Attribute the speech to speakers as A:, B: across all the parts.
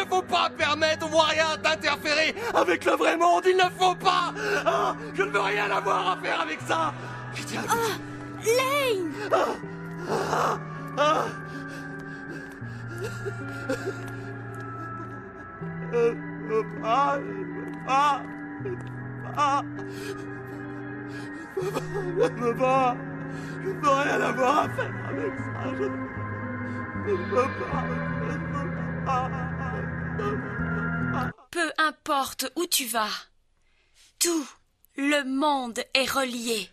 A: ne faut pas permettre aux Moiriens d'interférer avec le vrai monde. Il ne faut pas. Ah, je ne veux rien avoir à faire avec ça. Pitié, pitié.
B: Lane!
A: Je ne veux rien avoir à faire avec ça. Je ne veux pas.
B: Peu importe où tu vas, tout le monde est relié.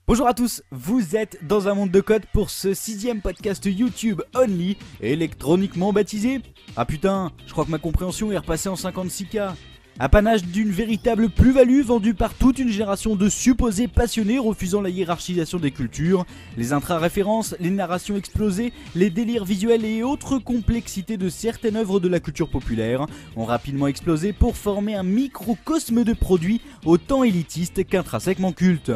C: Bonjour à tous, vous êtes dans un monde de code pour ce 6ème podcast YouTube Only, électroniquement baptisé. Ah putain, je crois que ma compréhension est repassée en 56K. Apanage d'une véritable plus-value vendue par toute une génération de supposés passionnés refusant la hiérarchisation des cultures, les intra-références, les narrations explosées, les délires visuels et autres complexités de certaines œuvres de la culture populaire ont rapidement explosé pour former un microcosme de produits autant élitistes qu'intrinsèquement cultes.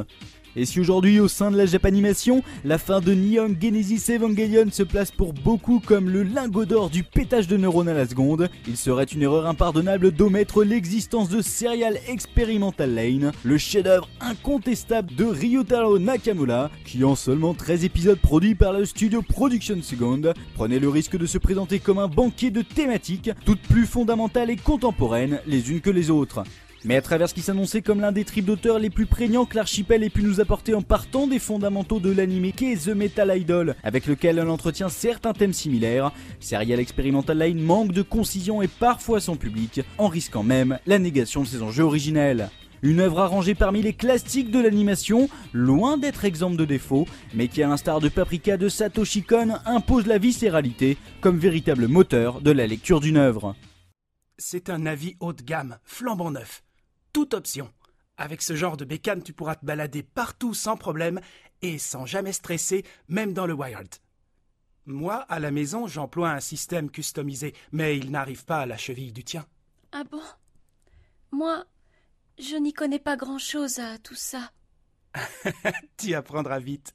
C: Et si aujourd'hui au sein de la Japanimation, la fin de Neon Genesis Evangelion se place pour beaucoup comme le lingot d'or du pétage de neurones à la seconde, il serait une erreur impardonnable d'omettre l'existence de Serial Experimental Lane, le chef-d'œuvre incontestable de Ryutaro Nakamura, qui en seulement 13 épisodes produits par le studio Production Second, prenait le risque de se présenter comme un banquet de thématiques, toutes plus fondamentales et contemporaines les unes que les autres. Mais à travers ce qui s'annonçait comme l'un des trips d'auteurs les plus prégnants que l'archipel ait pu nous apporter en partant des fondamentaux de l'anime qu'est The Metal Idol, avec lequel elle entretient certains thèmes similaires, Serial Experimental Line manque de concision et parfois son public, en risquant même la négation de ses enjeux originels. Une œuvre à ranger parmi les classiques de l'animation, loin d'être exempte de défauts, mais qui à l'instar de Paprika de Satoshi Kon impose la viscéralité comme véritable moteur de la lecture d'une œuvre.
D: C'est un avis haut de gamme, flambant neuf. Toute option. Avec ce genre de bécane, tu pourras te balader partout sans problème et sans jamais stresser, même dans le wild. Moi, à la maison, j'emploie un système customisé, mais il n'arrive pas à la cheville du tien.
B: Ah bon? Moi, je n'y connais pas grand-chose à tout ça.
D: Tu apprendras vite.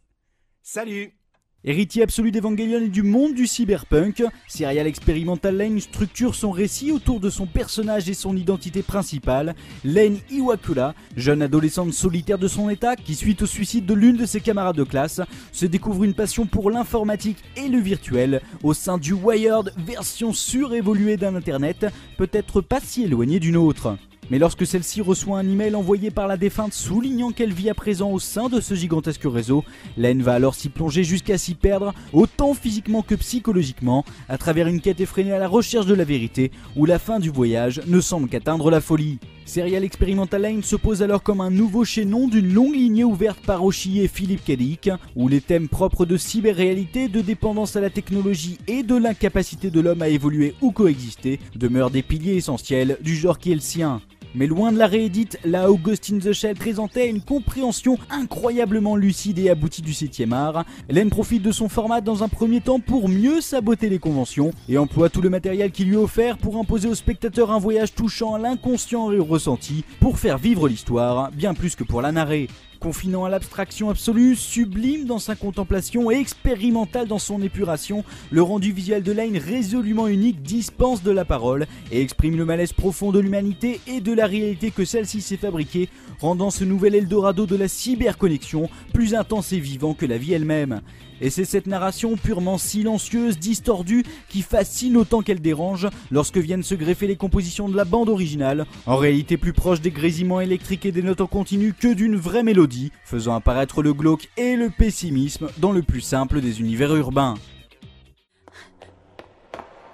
D: Salut!
C: Héritier absolu d'Evangelion et du monde du cyberpunk, Serial Experimental Lane structure son récit autour de son personnage et son identité principale, Lane Iwakura, jeune adolescente solitaire de son état qui, suite au suicide de l'une de ses camarades de classe, se découvre une passion pour l'informatique et le virtuel au sein du Wired, version surévoluée d'un internet, peut-être pas si éloignée d'une autre. Mais lorsque celle-ci reçoit un email envoyé par la défunte soulignant qu'elle vit à présent au sein de ce gigantesque réseau, Lane va alors s'y plonger jusqu'à s'y perdre, autant physiquement que psychologiquement, à travers une quête effrénée à la recherche de la vérité, où la fin du voyage ne semble qu'atteindre la folie. Serial Experimental Lane se pose alors comme un nouveau chaînon d'une longue lignée ouverte par Oshii et Philippe K. Dick, où les thèmes propres de cyber-réalité, de dépendance à la technologie et de l'incapacité de l'homme à évoluer ou coexister demeurent des piliers essentiels du genre qui est le sien. Mais loin de la réédite, là où Ghost in the Shell présentait une compréhension incroyablement lucide et aboutie du 7ème art, Lane profite de son format dans un premier temps pour mieux saboter les conventions et emploie tout le matériel qui lui est offert pour imposer au spectateur un voyage touchant à l'inconscient et au ressenti pour faire vivre l'histoire, bien plus que pour la narrer. Confinant à l'abstraction absolue, sublime dans sa contemplation et expérimental dans son épuration, le rendu visuel de Lane résolument unique dispense de la parole et exprime le malaise profond de l'humanité et de la réalité que celle-ci s'est fabriquée, rendant ce nouvel Eldorado de la cyberconnexion plus intense et vivant que la vie elle-même. Et c'est cette narration purement silencieuse, distordue, qui fascine autant qu'elle dérange lorsque viennent se greffer les compositions de la bande originale, en réalité plus proche des grésillements électriques et des notes en continu que d'une vraie mélodie, faisant apparaître le glauque et le pessimisme dans le plus simple des univers urbains.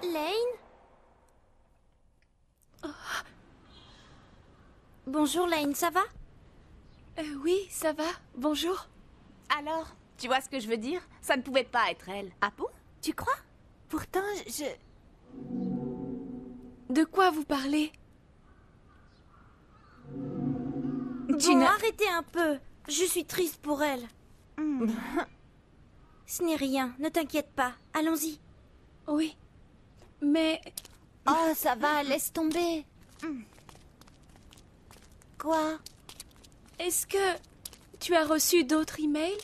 E: Lane ? Bonjour Lane, ça va ?
B: Oui, ça va, bonjour.
F: Alors, tu vois ce que je veux dire? Ça ne pouvait pas être elle.
E: Ah bon ? Tu crois ? Pourtant, je...
B: De quoi vous parlez?
E: Bon, arrêtez un peu. Je suis triste pour elle. Ce n'est rien, ne t'inquiète pas. Allons-y.
B: Oui, mais...
E: Oh, ça va, laisse tomber. Quoi ?
B: Est-ce que tu as reçu d'autres emails?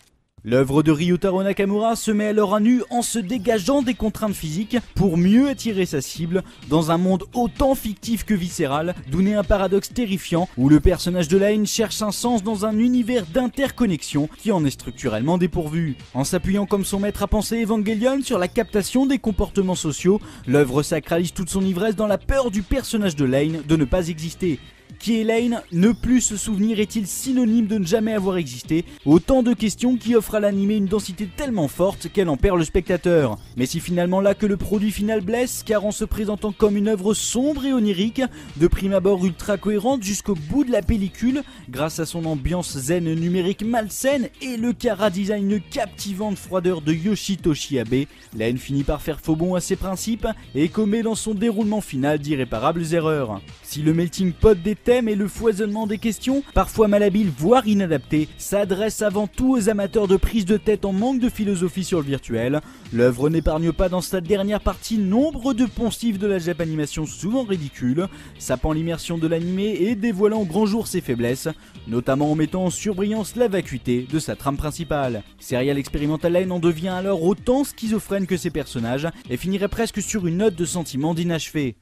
C: L'œuvre de Ryotaro Nakamura se met alors à nu en se dégageant des contraintes physiques pour mieux attirer sa cible dans un monde autant fictif que viscéral, d'où naît un paradoxe terrifiant où le personnage de Lane cherche un sens dans un univers d'interconnexion qui en est structurellement dépourvu. En s'appuyant comme son maître à penser Evangelion sur la captation des comportements sociaux, l'œuvre sacralise toute son ivresse dans la peur du personnage de Lane de ne pas exister. Qui est Lane? Ne plus se souvenir est-il synonyme de ne jamais avoir existé? Autant de questions qui offrent à l'animé une densité tellement forte qu'elle en perd le spectateur. Mais c'est finalement là que le produit final blesse, car en se présentant comme une œuvre sombre et onirique, de prime abord ultra cohérente jusqu'au bout de la pellicule, grâce à son ambiance zen numérique malsaine et le chara-design captivant de froideur de Yoshitoshi Abe, Lane finit par faire faux bond à ses principes et commet dans son déroulement final d'irréparables erreurs. Si le melting pot des thèmes et le foisonnement des questions, parfois malhabiles voire inadaptés, s'adresse avant tout aux amateurs de prise de tête en manque de philosophie sur le virtuel, l'œuvre n'épargne pas dans sa dernière partie nombre de poncifs de la Japanimation souvent ridicules, sapant l'immersion de l'animé et dévoilant au grand jour ses faiblesses, notamment en mettant en surbrillance la vacuité de sa trame principale. Serial Experimental Line en devient alors autant schizophrène que ses personnages et finirait presque sur une note de sentiment d'inachevé.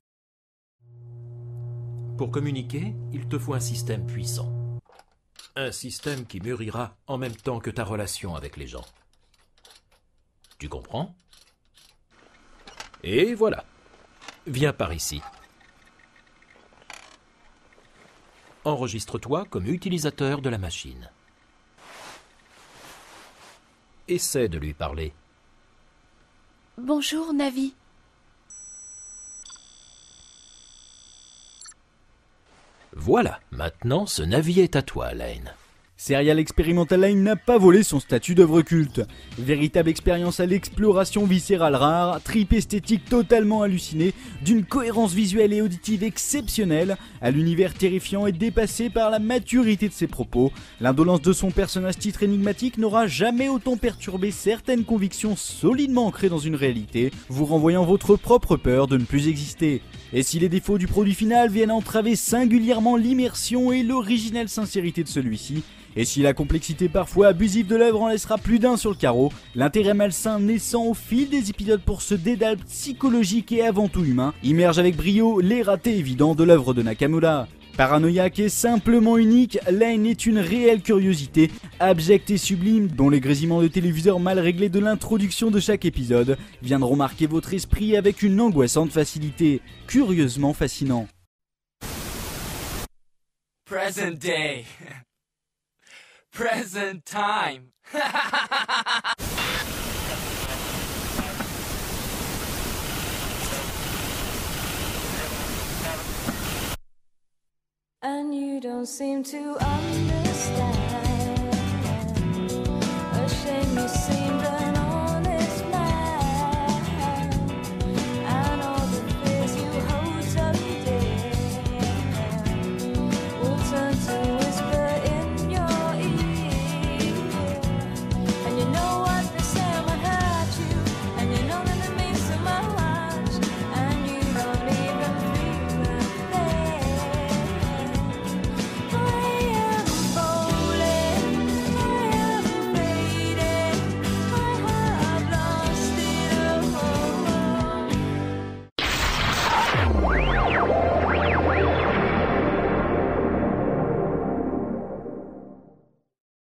G: Pour communiquer, il te faut un système puissant. Un système qui mûrira en même temps que ta relation avec les gens. Tu comprends? Et voilà. Viens par ici. Enregistre-toi comme utilisateur de la machine. Essaie de lui parler.
B: Bonjour, Navi.
G: Voilà, maintenant ce Navi est à toi, Lane.
C: Serial Experimental Line n'a pas volé son statut d'œuvre culte. Véritable expérience à l'exploration viscérale rare, trip esthétique totalement halluciné, d'une cohérence visuelle et auditive exceptionnelle, à l'univers terrifiant et dépassé par la maturité de ses propos, l'indolence de son personnage titre énigmatique n'aura jamais autant perturbé certaines convictions solidement ancrées dans une réalité, vous renvoyant votre propre peur de ne plus exister. Et si les défauts du produit final viennent entraver singulièrement l'immersion et l'originelle sincérité de celui-ci, et si la complexité parfois abusive de l'œuvre en laissera plus d'un sur le carreau, l'intérêt malsain naissant au fil des épisodes pour ce dédale psychologique et avant tout humain, immerge avec brio les ratés évidents de l'œuvre de Nakamura. Paranoïaque et simplement unique, Lane est une réelle curiosité, abjecte et sublime, dont les grésillements de téléviseur mal réglés de l'introduction de chaque épisode viendront marquer votre esprit avec une angoissante facilité, curieusement fascinant.
A: Present day. Present time.
H: And you don't seem to understand.